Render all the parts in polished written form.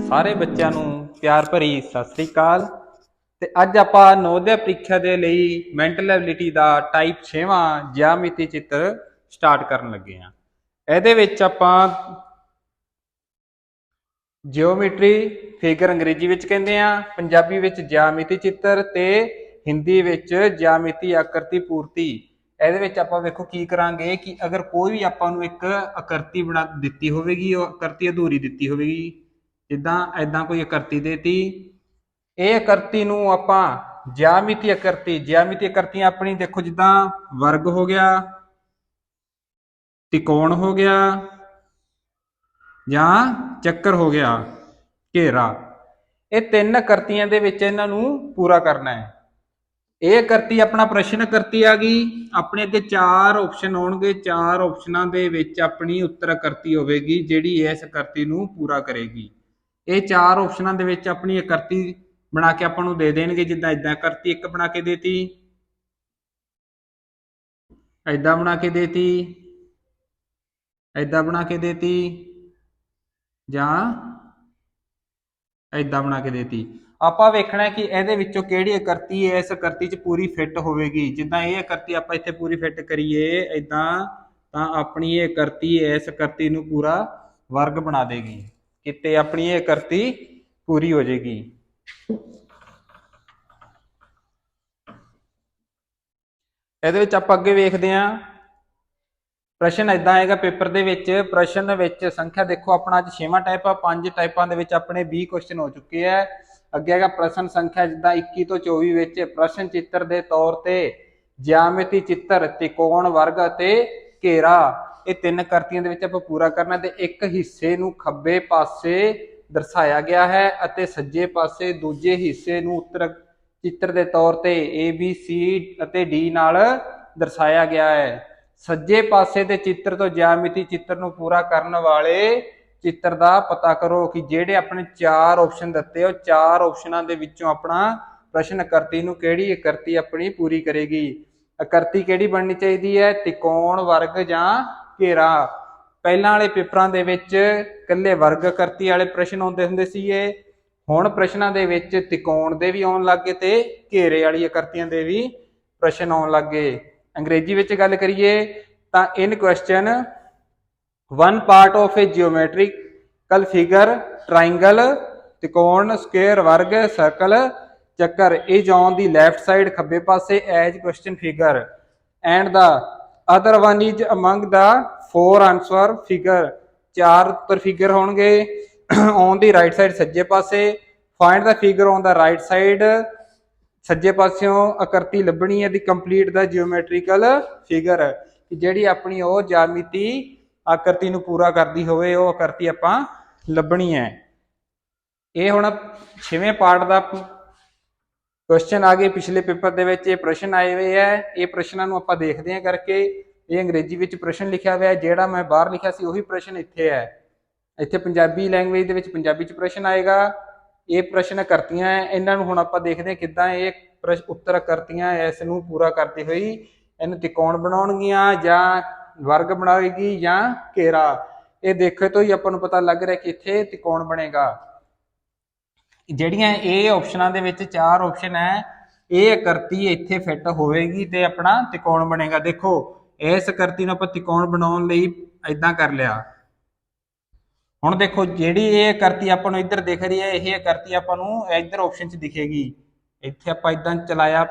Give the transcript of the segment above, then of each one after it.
ਸਾਰੇ ਬੱਚਿਆਂ ਨੂੰ ਪਿਆਰ ਭਰੀ ਸਤਿ ਸ੍ਰੀ ਅਕਾਲ। ਤੇ ਅੱਜ ਆਪਾਂ ਨਵੋਦਿਆ ਪ੍ਰੀਖਿਆ ਦੇ ਲਈ ਮੈਂਟਲ ਐਬਿਲਿਟੀ ਦਾ ਟਾਈਪ 6ਵਾਂ ਜਿਆਮਿਤੀ ਚਿੱਤਰ ਸਟਾਰਟ ਕਰਨ ਲੱਗੇ ਹਾਂ। ਇਹਦੇ ਵਿੱਚ ਆਪਾਂ ਜਿਓਮੈਟਰੀ ਫਿਗਰ ਅੰਗਰੇਜ਼ੀ ਵਿੱਚ ਕਹਿੰਦੇ ਆ, ਪੰਜਾਬੀ ਵਿੱਚ ਜਿਆਮਿਤੀ ਚਿੱਤਰ ਤੇ ਹਿੰਦੀ ਵਿੱਚ ਜਿਆਮਿਤੀ ਆਕਰਤੀ ਪੂਰਤੀ। ਇਹਦੇ ਵਿੱਚ ਆਪਾਂ ਵੇਖੋ ਕੀ ਕਰਾਂਗੇ ਕਿ ਅਗਰ ਕੋਈ ਵੀ ਆਪਾਂ ਨੂੰ ਇੱਕ ਆਕਰਤੀ ਬਣਾ ਦਿੱਤੀ ਹੋਵੇਗੀ, ਉਹ ਆਕਰਤੀ ਅਧੂਰੀ ਦਿੱਤੀ ਹੋਵੇਗੀ, ਜਿੱਦਾਂ ਐਦਾਂ ਕੋਈ ਆਕਰਤੀ ਦੇਤੀ, ਇਹ ਆਕਰਤੀ ਨੂੰ ਆਪਾਂ ਜਿਆਮਿਤੀ ਆਕਰਤੀਆਂ ਆਪਣੀ ਦੇਖੋ ਜਿੱਦਾਂ ਵਰਗ ਹੋ ਗਿਆ, ਤਿਕੋਣ ਹੋ ਗਿਆ ਜਾਂ ਚੱਕਰ ਹੋ ਗਿਆ, ਘੇਰਾ। ਇਹ ਤਿੰਨ ਆਕਰਤੀਆਂ ਦੇ ਵਿੱਚ ਇਹਨਾਂ ਨੂੰ ਪੂਰਾ ਕਰਨਾ ਹੈ। ਇਹ ਆਕਰਤੀ ਆਪਣਾ ਪ੍ਰਸ਼ਨ ਆਕਰਤੀ ਆ ਗਈ। ਆਪਣੇ ਅੱਗੇ ਚਾਰ ਆਪਸ਼ਨ ਆਉਣਗੇ, ਚਾਰ ਆਪਸ਼ਨਾਂ ਦੇ ਵਿੱਚ ਆਪਣੀ ਉੱਤਰ ਆਕਰਤੀ ਹੋਵੇਗੀ ਜਿਹੜੀ ਇਸ ਆਕਰਤੀ ਨੂੰ ਪੂਰਾ ਕਰੇਗੀ। ਇਹ ਚਾਰ ਆਪਸ਼ਨਾਂ ਦੇ ਵਿੱਚ ਆਪਣੀ ਆਕਰਤੀ ਬਣਾ ਕੇ ਆਪਾਂ ਨੂੰ ਦੇ ਦੇਣਗੇ। ਜਿੱਦਾਂ ਇਦਾਂ ਆਕਰਤੀ ਇੱਕ ਬਣਾ ਕੇ ਦੇਤੀ, ਇਦਾਂ ਬਣਾ ਕੇ ਦੇਤੀ, ਇਦਾਂ ਬਣਾ ਕੇ ਦੇਤੀ ਜਾਂ ਇਦਾਂ ਬਣਾ ਕੇ ਦੇਤੀ। ਆਪਾਂ ਵੇਖਣਾ ਕਿ ਇਹਦੇ ਵਿੱਚੋਂ ਕਿਹੜੀ ਆਕਰਤੀ ਇਸ ਆਕਰਤੀ 'ਚ ਪੂਰੀ ਫਿੱਟ ਹੋਵੇਗੀ। ਜਿੱਦਾਂ ਇਹ ਆਕਰਤੀ ਆਪਾਂ ਇੱਥੇ ਪੂਰੀ ਫਿੱਟ ਕਰੀਏ ਇਦਾਂ, ਤਾਂ ਆਪਣੀ ਇਹ ਆਕਰਤੀ ਇਸ ਆਕਰਤੀ ਨੂੰ ਪੂਰਾ ਵਰਗ ਬਣਾ ਦੇਗੀ, ਕਿਤੇ ਆਪਣੀ ਇਹ ਆਕਰਤੀ ਪੂਰੀ ਹੋ ਜਾਏਗੀ। ਇਹਦੇ ਵਿੱਚ ਆਪਾਂ ਅੱਗੇ ਵੇਖਦੇ ਹਾਂ। ਪ੍ਰਸ਼ਨ ਇਦਾਂ ਆਏਗਾ ਪੇਪਰ ਦੇ ਵਿੱਚ। ਪ੍ਰਸ਼ਨ ਵਿੱਚ ਸੰਖਿਆ ਦੇਖੋ ਆਪਣਾ ਅੱਜ 6ਵਾਂ ਟਾਈਪ ਆ। 5 ਟਾਈਪਾਂ ਦੇ ਵਿੱਚ ਆਪਣੇ 20 ਕੁਐਸਚਨ ਹੋ ਚੁੱਕੇ ਆ। ਅੱਗੇ ਹੈਗਾ ਪ੍ਰਸ਼ਨ ਸੰਖਿਆ ਜਿੱਦਾਂ 21 ਤੋਂ 24 ਵਿੱਚ ਪ੍ਰਸ਼ਨ ਚਿੱਤਰ ਦੇ ਤੌਰ ਤੇ ਜਿਆਮਿਤੀ ਚਿੱਤਰ, ਤਿਕੋਣ, ਵਰਗ ਅਤੇ ਘੇਰਾ, ਇਹ ਤਿੰਨ ਆਕਰਤੀਆਂ ਦੇ ਵਿੱਚ ਆਪਾਂ ਪੂਰਾ ਕਰਨਾ। ਤੇ ਇੱਕ ਹਿੱਸੇ ਨੂੰ ਖੱਬੇ ਪਾਸੇ ਦਰਸਾਇਆ ਗਿਆ ਹੈ ਅਤੇ ਸੱਜੇ ਪਾਸੇ ਦੂਜੇ ਹਿੱਸੇ ਨੂੰ ਉੱਤਰ ਚਿੱਤਰ ਦੇ ਤੌਰ ਤੇ ABC ਅਤੇ D ਨਾਲ ਦਰਸਾਇਆ ਗਿਆ ਹੈ। ਸੱਜੇ ਪਾਸੇ ਦੇ ਚਿੱਤਰ ਤੋਂ ਜਿਆਮਿਤੀ ਚਿੱਤਰ ਨੂੰ ਪੂਰਾ ਕਰਨ ਵਾਲੇ ਚਿੱਤਰ ਦਾ ਪਤਾ ਕਰੋ ਕਿ ਜਿਹੜੇ ਆਪਣੇ ਚਾਰ ਆਪਸ਼ਨ ਦਿੱਤੇ, ਉਹ ਚਾਰ ਆਪਸ਼ਨਾਂ ਦੇ ਵਿੱਚੋਂ ਆਪਣਾ ਪ੍ਰਸ਼ਨ ਆਕਰਤੀ ਨੂੰ ਕਿਹੜੀ ਆਕਰਤੀ ਆਪਣੀ ਪੂਰੀ ਕਰੇਗੀ। ਆਕਰਤੀ ਕਿਹੜੀ ਬਣਨੀ ਚਾਹੀਦੀ ਹੈ? ਤਿਕੋਣ, ਵਰਗ ਜਾਂ ਘੇਰਾ। ਪਹਿਲਾਂ ਵਾਲੇ ਪੇਪਰਾਂ ਦੇ ਵਿੱਚ ਇਕੱਲੇ ਵਰਗ ਆਕਰਤੀ ਵਾਲੇ ਪ੍ਰਸ਼ਨ ਆਉਂਦੇ ਹੁੰਦੇ ਸੀਗੇ। ਹੁਣ ਪ੍ਰਸ਼ਨਾਂ ਦੇ ਵਿੱਚ ਤਿਕੋਣ ਦੇ ਵੀ ਆਉਣ ਲੱਗ ਗਏ ਤੇ ਘੇਰੇ ਵਾਲੀ ਆਕਰਤੀਆਂ ਦੇ ਵੀ ਪ੍ਰਸ਼ਨ ਆਉਣ ਲੱਗ ਗਏ। ਅੰਗਰੇਜ਼ੀ ਵਿੱਚ ਗੱਲ ਕਰੀਏ ਤਾਂ in question one part of a geometrical figure, triangle, ਤਿਕੋਣ, ਸਕੁਅਰ, ਵਰਗ, ਸਰਕਲ, ਚੱਕਰ is on the left side ਖੱਬੇ ਪਾਸੇ as question figure and the other one is among the four answer figure, ਚਾਰ ਉੱਤਰ ਫਿਗਰ ਹੋਣਗੇ on the right side ਸੱਜੇ ਪਾਸੇ। find the figure on the right side, ਸੱਜੇ ਪਾਸਿਓਂ ਆਕਰਤੀ ਲੱਭਣੀ ਹੈ। ਦੀ ਕੰਪਲੀਟ ਦਾ ਜਿਓਮੈਟਰੀਕਲ ਫਿਗਰ, ਜਿਹੜੀ ਆਪਣੀ ਉਹ ਜਿਆਮਿਤੀ ਆਕਰਤੀ ਨੂੰ ਪੂਰਾ ਕਰਦੀ ਹੋਵੇ ਉਹ ਆਕਰਤੀ ਆਪਾਂ ਲੱਭਣੀ ਹੈ। ਇਹ ਹੁਣ 6ਵੇਂ ਪਾਰਟ ਦਾ ਕੁਐਸਚਨ ਆ ਗਏ। ਪਿਛਲੇ ਪੇਪਰ ਦੇ ਵਿੱਚ ਇਹ ਪ੍ਰਸ਼ਨ ਆਏ ਹੋਏ ਹੈ। ਇਹ ਪ੍ਰਸ਼ਨਾਂ ਨੂੰ ਆਪਾਂ ਦੇਖਦੇ ਹਾਂ ਕਰਕੇ। ਇਹ ਅੰਗਰੇਜ਼ੀ ਵਿੱਚ ਪ੍ਰਸ਼ਨ ਲਿਖਿਆ ਹੋਇਆ, ਜਿਹੜਾ ਮੈਂ ਬਾਹਰ ਲਿਖਿਆ ਸੀ ਉਹੀ ਪ੍ਰਸ਼ਨ ਇੱਥੇ ਹੈ। ਇੱਥੇ ਪੰਜਾਬੀ ਲੈਂਗੁਏਜ ਦੇ ਵਿੱਚ ਪੰਜਾਬੀ 'ਚ ਪ੍ਰਸ਼ਨ ਆਏਗਾ। ਇਹ ਪ੍ਰਸ਼ਨ ਆਕਰਤੀਆਂ ਹੈ, ਇਹਨਾਂ ਨੂੰ ਹੁਣ ਆਪਾਂ ਦੇਖਦੇ ਹਾਂ ਕਿੱਦਾਂ ਇਹ ਉੱਤਰ ਆਕਰਤੀਆਂ ਇਸ ਨੂੰ ਪੂਰਾ ਕਰਦੀ ਹੋਈ ਇਹਨੂੰ ਤਿਕੋਣ ਬਣਾਉਣਗੀਆਂ ਜਾਂ ਵਰਗ ਬਣਾਏਗੀ ਜਾਂ ਘੇਰਾ। ਇਹ ਦੇਖੇ ਤੋਂ ਹੀ ਆਪਾਂ ਨੂੰ ਪਤਾ ਲੱਗ ਰਿਹਾ ਕਿ ਇੱਥੇ ਤਿਕੋਣ ਬਣੇਗਾ। ਜਿਹੜੀਆਂ ਇਹ ਆਪਸ਼ਨਾਂ ਦੇ ਵਿੱਚ ਚਾਰ ਆਪਸ਼ਨ ਹੈ, ਇਹ ਆਕਰਤੀ ਇੱਥੇ ਫਿੱਟ ਹੋਵੇਗੀ ਤੇ ਆਪਣਾ ਤਿਕੋਣ ਬਣੇਗਾ। ਦੇਖੋ ਇਸ ਆਕਰਤੀ ਨੂੰ ਆਪਾਂ ਤਿਕੋਣ ਬਣਾਉਣ ਲਈ ਏਦਾਂ ਕਰ ਲਿਆ। ਹੁਣ ਦੇਖੋ ਜਿਹੜੀ ਇਹ ਆਕਰਤੀ ਆਪਾਂ ਨੂੰ ਇੱਧਰ ਦਿਖ ਰਹੀ ਹੈ, ਇਹ ਆਕਰਤੀ ਆਪਾਂ ਨੂੰ ਇੱਧਰ ਆਪਸ਼ਨ 'ਚ ਦਿਖੇਗੀ। ਇੱਥੇ ਆਪਾਂ ਇਦਾਂ ਚਲਾਇਆ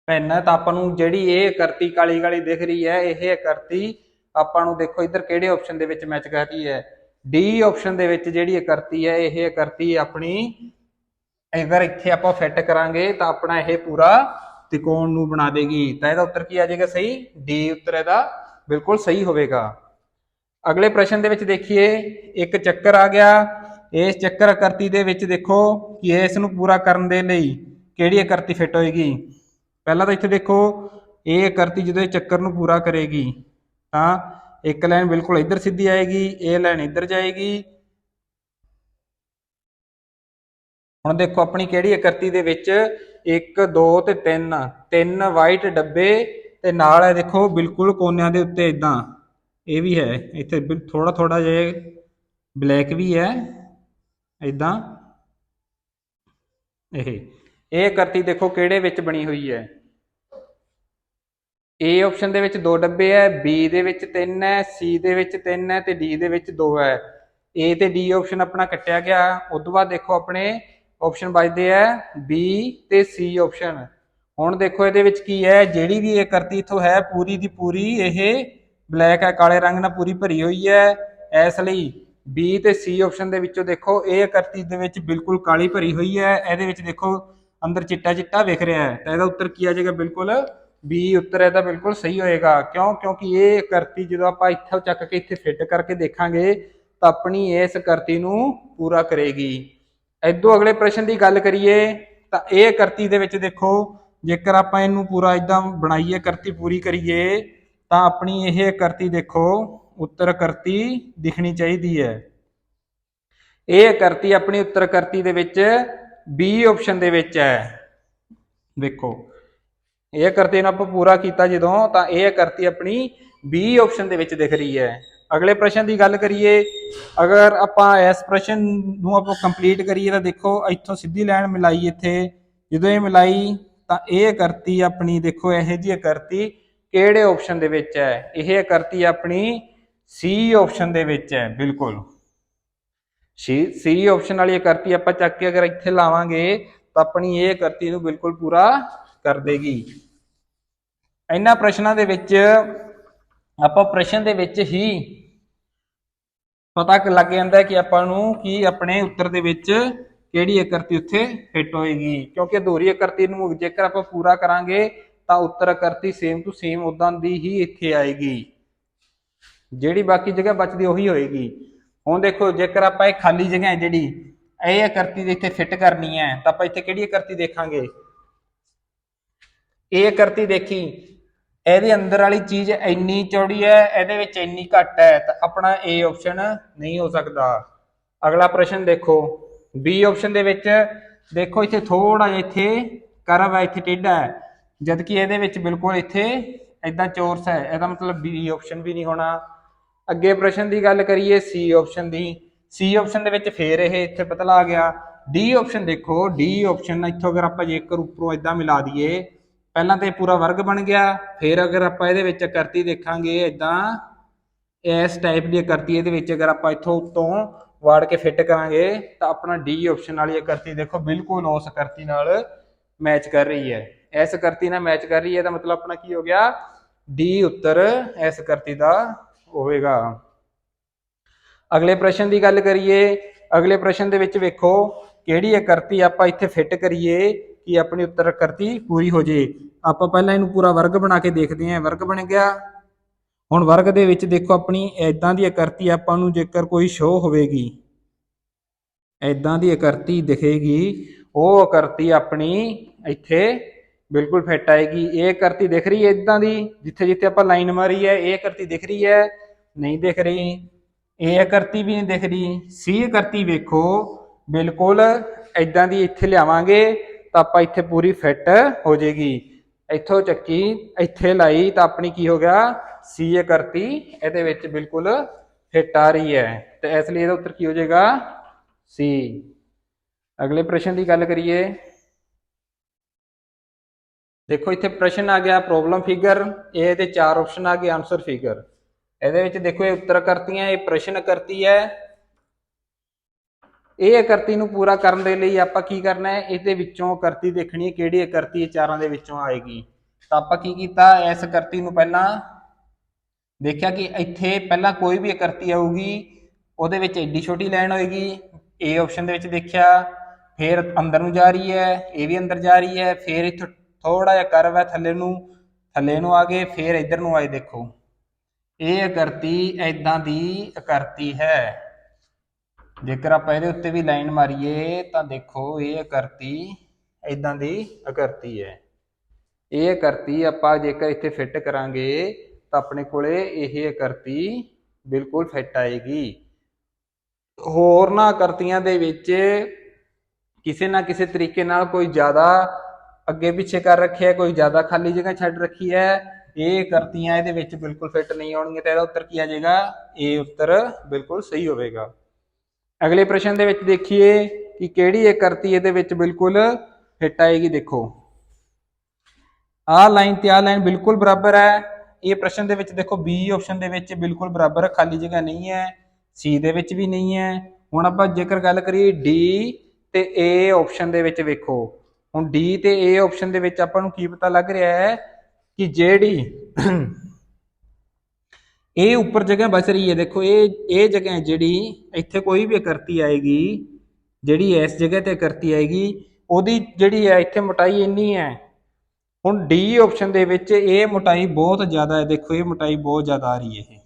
ਪੈਨ ਤਾਂ ਆਪਾਂ ਨੂੰ ਜਿਹੜੀ ਇਹ ਆਕਰਤੀ ਕਾਲੀ ਕਾਲੀ ਦਿਖ ਰਹੀ ਹੈ, ਇਹ ਆਕਰਤੀ ਆਪਾਂ ਨੂੰ ਦੇਖੋ ਇੱਧਰ ਕਿਹੜੇ ਆਪਸ਼ਨ ਦੇ ਵਿੱਚ ਮੈਚ ਕਰ ਰਹੀ ਹੈ? ਡੀ ਆਪਸ਼ਨ ਦੇ ਵਿੱਚ ਜਿਹੜੀ ਆਕਰਤੀ ਹੈ, ਇਹ ਆਕਰਤੀ ਆਪਣੀ ਅਗਰ ਇੱਥੇ ਆਪਾਂ ਫਿੱਟ ਕਰਾਂਗੇ ਤਾਂ ਆਪਣਾ ਇਹ ਪੂਰਾ ਤਿਕੋਣ ਨੂੰ ਬਣਾ ਦੇਗੀ। ਤਾਂ ਇਹਦਾ ਉੱਤਰ ਕੀ ਆ ਜਾਏਗਾ? ਸਹੀ ਡੀ ਉੱਤਰ ਇਹਦਾ ਬਿਲਕੁਲ ਸਹੀ ਹੋਵੇਗਾ। ਅਗਲੇ ਪ੍ਰਸ਼ਨ ਦੇ ਵਿੱਚ ਦੇਖੀਏ, ਇੱਕ ਚੱਕਰ ਆ ਗਿਆ। ਇਸ ਚੱਕਰ ਆਕਰਤੀ ਦੇ ਵਿੱਚ ਦੇਖੋ ਕਿ ਇਸ ਨੂੰ ਪੂਰਾ ਕਰਨ ਦੇ ਲਈ ਕਿਹੜੀ ਆਕਰਤੀ ਫਿੱਟ ਹੋਏਗੀ। ਪਹਿਲਾਂ ਤਾਂ ਇੱਥੇ ਦੇਖੋ ਇਹ ਆਕਰਤੀ ਜਦੋਂ ਇਹ ਚੱਕਰ ਨੂੰ ਪੂਰਾ ਕਰੇਗੀ ਤਾਂ ਇੱਕ ਲਾਈਨ ਬਿਲਕੁਲ ਇੱਧਰ ਸਿੱਧੀ ਆਏਗੀ, ਇਹ ਲਾਈਨ ਇੱਧਰ ਜਾਏਗੀ। ਹੁਣ ਦੇਖੋ ਆਪਣੀ ਕਿਹੜੀ ਆਕਰਤੀ ਦੇ ਵਿੱਚ 1 2 ਤੇ 3 ਵਾਈਟ ਡੱਬੇ ਤੇ ਨਾਲ ਹੈ ਦੇਖੋ ਬਿਲਕੁਲ ਕੋਨਿਆਂ ਦੇ ਉੱਤੇ ਇਦਾਂ ਇਹ ਵੀ ਹੈ। ਇੱਥੇ ਥੋੜਾ ਥੋੜਾ ਜਿਹਾ ਬਲੈਕ ਵੀ ਹੈ ਇਦਾਂ ਇਹ ਆਕਰਤੀ ਦੇਖੋ ਕਿਹੜੇ ਵਿੱਚ ਬਣੀ ਹੋਈ ਹੈ। ਏ ਆਪਸ਼ਨ ਦੇ ਵਿੱਚ 2 ਡੱਬੇ ਹੈ, ਬੀ ਦੇ ਵਿੱਚ 3 ਹੈ, ਸੀ ਦੇ ਵਿੱਚ 3 ਹੈ ਤੇ ਡੀ ਦੇ ਵਿੱਚ 2 ਹੈ। ਏ ਤੇ ਡੀ ਆਪਸ਼ਨ ਆਪਣਾ ਕੱਟਿਆ ਗਿਆ। ਉਸ ਤੋਂ ਬਾਅਦ ਦੇਖੋ ਆਪਣੇ ਆਪਸ਼ਨ ਬਚਦੇ ਹੈ ਬੀ ਤੇ ਸੀ ਆਪਸ਼ਨ। ਹੁਣ ਦੇਖੋ ਇਹਦੇ ਵਿੱਚ ਕੀ ਹੈ, ਜਿਹੜੀ ਵੀ ਇਹ ਆਕਰਤੀ ਇਥੋਂ ਹੈ ਪੂਰੀ ਦੀ ਪੂਰੀ ਇਹ ਬਲੈਕ ਹੈ, ਕਾਲੇ ਰੰਗ ਨਾਲ ਪੂਰੀ ਭਰੀ ਹੋਈ ਹੈ। ਇਸ ਲਈ ਬੀ ਤੇ ਸੀ ਆਪਸ਼ਨ ਦੇ ਵਿੱਚੋਂ ਦੇਖੋ ਇਹ ਆਕਰਤੀ ਦੇ ਵਿੱਚ ਬਿਲਕੁਲ ਕਾਲੀ ਭਰੀ ਹੋਈ ਹੈ। ਇਹਦੇ ਵਿੱਚ ਦੇਖੋ ਅੰਦਰ ਚਿੱਟਾ ਚਿੱਟਾ ਵਿਖ ਰਿਹਾ ਹੈ, ਤਾਂ ਇਹਦਾ ਉੱਤਰ ਕੀ ਆ ਜਾਏਗਾ, ਬਿਲਕੁਲ ਬੀ ਉੱਤਰ ਇਹਦਾ ਬਿਲਕੁਲ ਸਹੀ ਹੋਏਗਾ। ਕਿਉਂ? ਕਿਉਂਕਿ ਇਹ ਆਕਰਤੀ ਜਦੋਂ ਆਪਾਂ ਇੱਥੋਂ ਚੱਕ ਕੇ ਇੱਥੇ ਫਿੱਟ ਕਰਕੇ ਦੇਖਾਂਗੇ ਤਾਂ ਆਪਣੀ ਇਸ ਆਕਰਤੀ ਨੂੰ ਪੂਰਾ ਕਰੇਗੀ। ਇਦੋਂ ਅਗਲੇ ਪ੍ਰਸ਼ਨ ਦੀ ਗੱਲ ਕਰੀਏ ਤਾਂ ਇਹ ਆਕਰਤੀ ਦੇ ਵਿੱਚ ਦੇਖੋ ਜੇਕਰ ਆਪਾਂ ਇਹਨੂੰ ਪੂਰਾ ਇਦਾਂ ਬਣਾਈਏ, ਆਕਰਤੀ ਪੂਰੀ ਕਰੀਏ ਤਾਂ ਆਪਣੀ ਇਹ ਆਕਰਤੀ ਦੇਖੋ ਉੱਤਰ ਆਕਰਤੀ ਦਿਖਣੀ ਚਾਹੀਦੀ ਹੈ। ਇਹ ਆਕਰਤੀ ਆਪਣੀ ਉੱਤਰ ਆਕਰਤੀ ਦੇ ਵਿੱਚ ਬੀ ਆਪਸ਼ਨ ਦੇ ਵਿੱਚ ਹੈ। ਦੇਖੋ ਇਹ ਆਕਰਤੀ ਨੂੰ ਆਪਾਂ ਪੂਰਾ ਕੀਤਾ ਜਦੋਂ ਤਾਂ ਇਹ ਆਕਰਤੀ ਆਪਣੀ ਬੀ ਆਪਸ਼ਨ ਦੇ ਵਿੱਚ ਦਿਖ ਰਹੀ ਹੈ। ਅਗਲੇ ਪ੍ਰਸ਼ਨ ਦੀ ਗੱਲ ਕਰੀਏ, ਅਗਰ ਆਪਾਂ ਇਸ ਪ੍ਰਸ਼ਨ ਨੂੰ ਆਪਾਂ ਕੰਪਲੀਟ ਕਰੀਏ ਤਾਂ ਦੇਖੋ ਇੱਥੋਂ ਸਿੱਧੀ ਲਾਈਨ ਮਿਲਾਈ, ਇੱਥੇ ਜਦੋਂ ਇਹ ਮਿਲਾਈ ਤਾਂ ਇਹ ਆਕਰਤੀ ਆਪਣੀ ਦੇਖੋ ਇਹੋ ਜਿਹੀ ਆਕਰਤੀ ਕਿਹੜੇ ਆਪਸ਼ਨ ਦੇ ਵਿੱਚ ਹੈ, ਇਹ ਆਕਰਤੀ ਆਪਣੀ ਸੀ ਆਪਸ਼ਨ ਦੇ ਵਿੱਚ ਹੈ। ਬਿਲਕੁਲ ਸੀ ਆਪਸ਼ਨ ਵਾਲੀ ਆਕਰਤੀ ਆਪਾਂ ਚੱਕ ਕੇ ਅਗਰ ਇੱਥੇ ਲਾਵਾਂਗੇ ਤਾਂ ਆਪਣੀ ਇਹ ਆਕਰਤੀ ਨੂੰ ਬਿਲਕੁਲ ਪੂਰਾ ਕਰ ਦੇਗੀ। ਇਹਨਾਂ ਪ੍ਰਸ਼ਨਾਂ ਦੇ ਵਿੱਚ ਆਪਾਂ ਪ੍ਰਸ਼ਨ ਦੇ ਵਿੱਚ ਹੀ ਪਤਾ ਲੱਗ ਜਾਂਦਾ ਕਿ ਆਪਾਂ ਨੂੰ ਕਿ ਆਪਣੇ ਉੱਤਰ ਦੇ ਵਿੱਚ ਕਿਹੜੀ ਆਕਰਤੀ ਉੱਥੇ ਫਿੱਟ ਹੋਏਗੀ, ਕਿਉਂਕਿ ਅਧੂਰੀ ਆਕਰਤੀ ਨੂੰ ਜੇਕਰ ਆਪਾਂ ਪੂਰਾ ਕਰਾਂਗੇ ਤਾਂ ਉੱਤਰ ਆਕਰਤੀ ਸੇਮ ਟੂ ਸੇਮ ਉਦਾਂ ਦੀ ਹੀ ਇੱਥੇ ਆਏਗੀ, ਜਿਹੜੀ ਬਾਕੀ ਜਗ੍ਹਾ ਬਚਦੀ ਉਹੀ ਹੋਏਗੀ। ਹੁਣ ਦੇਖੋ ਜੇਕਰ ਆਪਾਂ ਇਹ ਖਾਲੀ ਜਗ੍ਹਾ ਹੈ ਜਿਹੜੀ ਇਹ ਆਕਰਤੀ ਦੇ ਇੱਥੇ ਫਿੱਟ ਕਰਨੀ ਹੈ ਤਾਂ ਆਪਾਂ ਇੱਥੇ ਕਿਹੜੀ ਆਕਰਤੀ ਦੇਖਾਂਗੇ, ਇਹ ਆਕਰਤੀ ਦੇਖੀ ਇਹਦੇ ਅੰਦਰ ਵਾਲੀ ਚੀਜ਼ ਇੰਨੀ ਚੌੜੀ ਹੈ, ਇਹਦੇ ਵਿੱਚ ਇੰਨੀ ਘੱਟ ਹੈ, ਤਾਂ ਆਪਣਾ ਏ ਆਪਸ਼ਨ ਨਹੀਂ ਹੋ ਸਕਦਾ। ਅਗਲਾ ਪ੍ਰਸ਼ਨ ਦੇਖੋ ਬੀ ਆਪਸ਼ਨ ਦੇ ਵਿੱਚ ਦੇਖੋ ਇੱਥੇ ਥੋੜਾ ਜਿਹਾ ਇੱਥੇ ਕਰਵ ਹੈ, ਇੱਥੇ ਟੇਢਾ ਹੈ, ਜਦ ਕਿ ਇਹਦੇ ਵਿੱਚ ਬਿਲਕੁਲ ਇੱਥੇ ਏਦਾਂ ਚੌਰਸ ਹੈ, ਇਹਦਾ ਮਤਲਬ ਬੀ ਆਪਸ਼ਨ ਵੀ ਨਹੀਂ ਹੋਣਾ। ਅੱਗੇ ਪ੍ਰਸ਼ਨ ਦੀ ਗੱਲ ਕਰੀਏ ਸੀ ਆਪਸ਼ਨ ਦੀ, ਸੀ ਆਪਸ਼ਨ ਦੇ ਵਿੱਚ ਫੇਰ ਇਹ ਇੱਥੇ ਪਤਲਾ ਆ ਗਿਆ। ਡੀ ਆਪਸ਼ਨ ਦੇਖੋ, ਡੀ ਆਪਸ਼ਨ ਇੱਥੋਂ ਅਗਰ ਆਪਾਂ ਜੇਕਰ ਉੱਪਰੋਂ ਏਦਾਂ ਮਿਲਾ ਦਈਏ, ਪਹਿਲਾਂ ਤੇ ਪੂਰਾ ਵਰਗ ਬਣ ਗਿਆ, ਫਿਰ ਅਗਰ ਆਪਾਂ ਇਹਦੇ ਵਿੱਚ ਆਕਰਤੀ ਦੇਖਾਂਗੇ ਏਦਾਂ ਇਸ ਟਾਈਪ ਦੀ ਆਕਰਤੀ ਇਹਦੇ ਵਿੱਚ ਅਗਰ ਆਪਾਂ ਇੱਥੋਂ ਉੱਤੋਂ ਵਾੜ ਕੇ ਫਿੱਟ ਕਰਾਂਗੇ ਤਾਂ ਆਪਣਾ ਡੀ ਆਪਸ਼ਨ ਵਾਲੀ ਆਕਰਤੀ ਦੇਖੋ ਬਿਲਕੁਲ ਉਸ ਆਕਰਤੀ ਨਾਲ ਮੈਚ ਕਰ ਰਹੀ ਹੈ। ਇਸ ਆਕਰਤੀ ਨਾਲ ਮੈਚ ਕਰ ਰਹੀ ਹੈ ਤਾਂ ਮਤਲਬ ਆਪਣਾ ਕੀ ਹੋ ਗਿਆ, ਡੀ ਉੱਤਰ ਇਸ ਆਕਰਤੀ ਦਾ ਹੋਵੇਗਾ। ਅਗਲੇ ਪ੍ਰਸ਼ਨ ਦੀ ਗੱਲ ਕਰੀਏ, ਅਗਲੇ ਪ੍ਰਸ਼ਨ ਦੇ ਵਿੱਚ ਵੇਖੋ ਕਿਹੜੀ ਆਕਰਤੀ ਆਪਾਂ ਇੱਥੇ ਫਿੱਟ ਕਰੀਏ ਕਿ ਆਪਣੀ ਉੱਤਰ ਆਕਰਤੀ ਪੂਰੀ ਹੋ ਜੇ। ਆਪਾਂ ਪਹਿਲਾਂ ਇਹਨੂੰ ਪੂਰਾ ਵਰਗ ਬਣਾ ਕੇ ਦੇਖਦੇ ਹਾਂ, ਵਰਗ ਬਣ ਗਿਆ। ਹੁਣ ਵਰਗ ਦੇ ਵਿੱਚ ਦੇਖੋ ਆਪਣੀ ਇਦਾਂ ਦੀ ਆਕਰਤੀ ਆਪਾਂ ਨੂੰ ਜੇਕਰ ਕੋਈ ਸ਼ੋ ਹੋਵੇਗੀ, ਇਦਾਂ ਦੀ ਆਕਰਤੀ ਦਿਖੇਗੀ, ਉਹ ਆਕਰਤੀ ਆਪਣੀ ਇੱਥੇ ਬਿਲਕੁਲ ਫਿੱਟ ਆਏਗੀ। ਇਹ ਆਕਰਤੀ ਦਿਖ ਰਹੀ ਹੈ ਇਦਾਂ ਦੀ, ਜਿੱਥੇ ਜਿੱਥੇ ਆਪਾਂ ਲਾਈਨ ਮਾਰੀ ਹੈ ਇਹ ਆਕਰਤੀ ਦਿਖ ਰਹੀ ਹੈ, ਨਹੀਂ ਦਿਖ ਰਹੀ। ਇਹ ਆਕਰਤੀ ਵੀ ਨਹੀਂ ਦਿਖ ਰਹੀ। ਸੀ ਆਕਰਤੀ ਵੇਖੋ ਬਿਲਕੁਲ ਇਦਾਂ ਦੀ ਇੱਥੇ ਲਿਆਵਾਂਗੇ ਤਾਂ ਆਪਾਂ ਇੱਥੇ ਪੂਰੀ ਫਿੱਟ ਹੋ ਜਾਏਗੀ। ਇੱਥੋਂ ਚੱਕੀ ਇੱਥੇ ਲਾਈ ਤਾਂ ਆਪਣੀ ਕੀ ਹੋ ਗਿਆ, ਸੀ ਆਕਰਤੀ ਇਹਦੇ ਵਿੱਚ ਬਿਲਕੁਲ ਫਿੱਟ ਆ ਰਹੀ ਹੈ, ਤੇ ਇਸ ਲਈ ਇਹਦਾ ਉੱਤਰ ਕੀ ਹੋ ਜਾਏਗਾ, ਸੀ। ਅਗਲੇ ਪ੍ਰਸ਼ਨ ਦੀ ਗੱਲ ਕਰੀਏ, ਦੇਖੋ ਇੱਥੇ ਪ੍ਰਸ਼ਨ ਆ ਗਿਆ ਪ੍ਰੋਬਲਮ ਫਿਗਰ, ਇਹ ਤੇ 4 ਆਪਸ਼ਨ ਆ ਗਏ ਆਨਸਰ ਫਿਗਰ। ਇਹਦੇ ਵਿੱਚ ਦੇਖੋ ਇਹ ਉੱਤਰ ਆਕਰਤੀਆਂ, ਇਹ ਪ੍ਰਸ਼ਨ ਆਕਰਤੀ ਹੈ। ਇਹ ਆਕਰਤੀ ਨੂੰ ਪੂਰਾ ਕਰਨ ਦੇ ਲਈ ਆਪਾਂ ਕੀ ਕਰਨਾ ਹੈ, ਇਹਦੇ ਵਿੱਚੋਂ ਆਕਰਤੀ ਦੇਖਣੀ ਹੈ ਕਿਹੜੀ ਆਕਰਤੀ ਇਹ ਚਾਰਾਂ ਦੇ ਵਿੱਚੋਂ ਆਏਗੀ। ਤਾਂ ਆਪਾਂ ਕੀ ਕੀਤਾ, ਇਸ ਆਕਰਤੀ ਨੂੰ ਪਹਿਲਾਂ ਦੇਖਿਆ ਕਿ ਇੱਥੇ ਪਹਿਲਾਂ ਕੋਈ ਵੀ ਆਕਰਤੀ ਆਊਗੀ ਉਹਦੇ ਵਿੱਚ ਐਡੀ ਛੋਟੀ ਲਾਈਨ ਹੋਏਗੀ, ਏ ਆਪਸ਼ਨ ਦੇ ਵਿੱਚ ਦੇਖਿਆ, ਫਿਰ ਅੰਦਰ ਨੂੰ ਜਾ ਰਹੀ ਹੈ, ਇਹ ਵੀ ਅੰਦਰ ਜਾ ਰਹੀ ਹੈ, ਫਿਰ ਇੱਥੋਂ ਥੋੜਾ ਜਿਹਾ ਕਰਵ ਹੈ ਥੱਲੇ ਨੂੰ ਆ ਗਏ, ਫਿਰ ਇੱਧਰ ਨੂੰ ਆਏ। ਦੇਖੋ ਇਹ ਆਕਰਤੀ ਏਦਾਂ ਦੀ ਆਕਰਤੀ ਹੈ। ਜੇਕਰ ਆਪਾਂ ਇਹਦੇ ਉੱਤੇ ਵੀ ਲਾਈਨ ਮਾਰੀਏ ਤਾਂ ਦੇਖੋ ਇਹ ਆਕਰਤੀ ਏਦਾਂ ਦੀ ਆਕਰਤੀ ਹੈ। ਇਹ ਆਕਰਤੀ ਆਪਾਂ ਜੇਕਰ ਇੱਥੇ ਫਿੱਟ ਕਰਾਂਗੇ ਤਾਂ ਆਪਣੇ ਕੋਲੇ ਇਹ ਆਕਰਤੀ ਬਿਲਕੁਲ ਫਿੱਟ ਆਏਗੀ। ਹੋਰਨਾਂ ਆਕਰਤੀਆਂ ਦੇ ਵਿੱਚ ਕਿਸੇ ਨਾ ਕਿਸੇ ਤਰੀਕੇ ਨਾਲ ਕੋਈ ਜ਼ਿਆਦਾ ਅੱਗੇ ਪਿੱਛੇ ਕਰ ਰੱਖਿਆ, ਕੋਈ ਜ਼ਿਆਦਾ ਖਾਲੀ ਜਗ੍ਹਾ ਛੱਡ ਰੱਖੀ ਹੈ, ਇਹ ਆਕਰਤੀਆਂ ਇਹਦੇ ਵਿੱਚ ਬਿਲਕੁਲ ਫਿੱਟ ਨਹੀਂ ਆਉਣਗੀਆਂ। ਤਾਂ ਇਹਦਾ ਉੱਤਰ ਕੀ ਆ ਜਾਏਗਾ, ਇਹ ਉੱਤਰ ਬਿਲਕੁਲ ਸਹੀ ਹੋਵੇਗਾ। ਅਗਲੇ ਪ੍ਰਸ਼ਨ ਦੇ ਵਿੱਚ ਦੇਖੀਏ ਕਿ ਕਿਹੜੀ ਆਕ੍ਰਿਤੀ ਇਹਦੇ ਵਿੱਚ ਬਿਲਕੁਲ ਫਿੱਟ ਆਏਗੀ। ਦੇਖੋ ਆਹ ਲਾਈਨ ਤੇ ਆਹ ਲਾਈਨ ਬਿਲਕੁਲ ਬਰਾਬਰ ਹੈ। ਇਹ ਪ੍ਰਸ਼ਨ ਦੇ ਵਿੱਚ ਦੇਖੋ ਬੀ ਆਪਸ਼ਨ ਦੇ ਵਿੱਚ ਬਿਲਕੁਲ ਬਰਾਬਰ, ਖਾਲੀ ਜਗ੍ਹਾ ਨਹੀਂ ਹੈ, ਸੀ ਦੇ ਵਿੱਚ ਵੀ ਨਹੀਂ ਹੈ। ਹੁਣ ਆਪਾਂ ਜੇਕਰ ਗੱਲ ਕਰੀਏ ਡੀ ਤੇ ਏ ਆਪਸ਼ਨ ਦੇ ਵਿੱਚ, ਵੇਖੋ ਹੁਣ ਡੀ ਤੇ ਏ ਆਪਸ਼ਨ ਦੇ ਵਿੱਚ ਆਪਾਂ ਨੂੰ ਕੀ ਪਤਾ ਲੱਗ ਰਿਹਾ ਹੈ ਕਿ ਜਿਹੜੀ ਇਹ ਉੱਪਰ ਜਗ੍ਹਾ ਬਚ ਰਹੀ ਹੈ, ਦੇਖੋ ਇਹ ਜਗ੍ਹਾ ਜਿਹੜੀ ਇੱਥੇ ਕੋਈ ਵੀ ਆਕ੍ਰਿਤੀ ਆਏਗੀ, ਜਿਹੜੀ ਇਸ ਜਗ੍ਹਾ ਤੇ ਆਕ੍ਰਿਤੀ ਆਏਗੀ ਉਹਦੀ ਜਿਹੜੀ ਹੈ ਇੱਥੇ ਮੋਟਾਈ ਇੰਨੀ ਹੈ। ਹੁਣ ਡੀ ਆਪਸ਼ਨ ਦੇ ਵਿੱਚ ਇਹ ਮੋਟਾਈ ਬਹੁਤ ਜ਼ਿਆਦਾ ਹੈ, ਦੇਖੋ ਇਹ ਮੋਟਾਈ ਬਹੁਤ ਜ਼ਿਆਦਾ ਆ ਰਹੀ ਹੈ ਇਹ,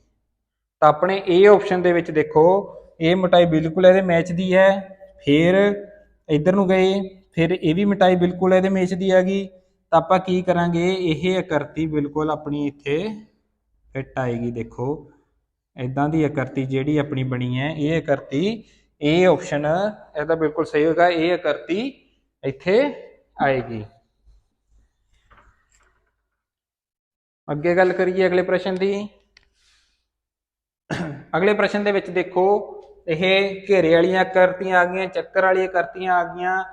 ਤਾਂ ਆਪਣੇ ਏ ਆਪਸ਼ਨ ਦੇ ਵਿੱਚ ਦੇਖੋ ਇਹ ਮੋਟਾਈ ਬਿਲਕੁਲ ਇਹਦੇ ਮੈਚ ਦੀ ਹੈ। ਫਿਰ ਇੱਧਰ ਨੂੰ ਗਏ, ਫਿਰ ਇਹ ਵੀ ਮੋਟਾਈ ਬਿਲਕੁਲ ਇਹਦੇ ਮੈਚ ਦੀ ਆ ਗਈ, ਤਾਂ ਆਪਾਂ ਕੀ ਕਰਾਂਗੇ, ਇਹ ਆਕ੍ਰਿਤੀ ਬਿਲਕੁਲ ਆਪਣੀ ਇੱਥੇ ਫਿੱਟ ਆਏਗੀ। ਦੇਖੋ ਇਦਾਂ ਦੀ ਆਕ੍ਰਿਤੀ ਜਿਹੜੀ ਆਪਣੀ ਬਣੀ ਹੈ, ਇਹ ਆਕ੍ਰਿਤੀ ਇਹ ਆਪਸ਼ਨ ਇਹਦਾ ਬਿਲਕੁਲ ਸਹੀ ਹੋਗਾ, ਇਹ ਆਕ੍ਰਿਤੀ ਇੱਥੇ ਆਏਗੀ। ਅੱਗੇ ਗੱਲ ਕਰੀਏ ਅਗਲੇ ਪ੍ਰਸ਼ਨ ਦੀ। ਅਗਲੇ ਪ੍ਰਸ਼ਨ ਦੇ ਵਿੱਚ ਦੇਖੋ ਇਹ ਘੇਰੇ ਵਾਲੀਆਂ ਆਕ੍ਰਿਤੀਆਂ ਆ ਗਈਆਂ, ਚੱਕਰ ਵਾਲੀਆਂ ਆਕ੍ਰਿਤੀਆਂ ਆ ਗਈਆਂ।